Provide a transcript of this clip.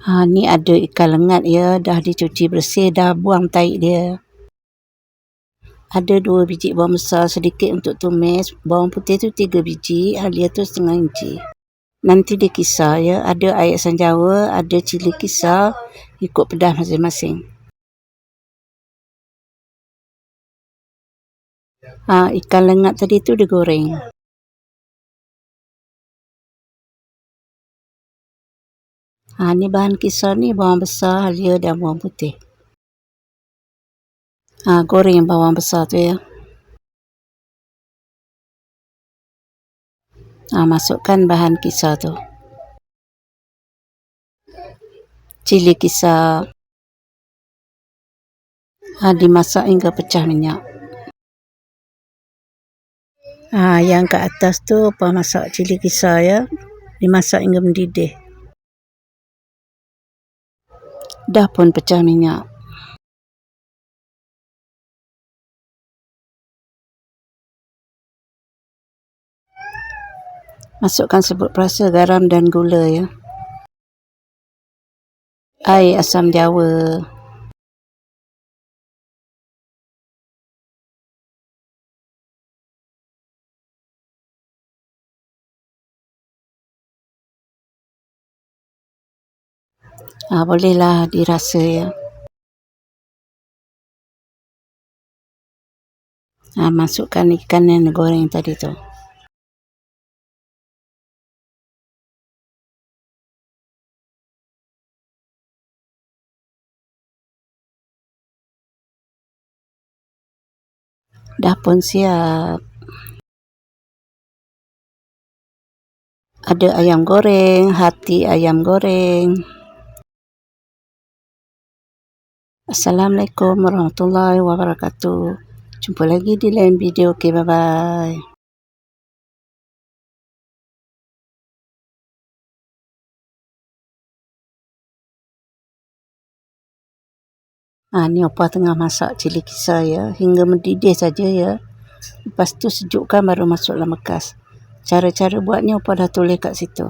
Ni ada ikan lengat ya, dah dicuci bersih, dah buang tahi dia. Ada 2 biji bawang besar sedikit untuk tumis. Bawang putih tu 3 biji, halia tu setengah inci. Nanti dikisar ya, ada air asam jawa, ada cili kisar, ikut pedas masing-masing. Ikan lengat tadi tu digoreng. Ni bahan kisar ni, bawang besar, halia dan bawang putih. Goreng bawang besar tu ya. Masukkan bahan kisar tu. Cili kisar. Dimasak hingga pecah minyak. Yang ke atas tu masak cili kisar ya. Dimasak hingga mendidih. Dah pun pecah minyak. Masukkan sebut perasa, garam dan gula ya. Air asam jawa. Bolehlah dirasa ya. Masukkan ikan yang digoreng tadi tu. Dah pun siap. Ada ayam goreng, hati ayam goreng. Assalamualaikum warahmatullahi wabarakatuh. Jumpa lagi di lain video. Okay, bye-bye. Ni opah tengah masak cili kisar ya, hingga mendidih saja ya. Lepas tu sejukkan baru masuk dalam bekas. Cara-cara buatnya opah dah tulis kat situ.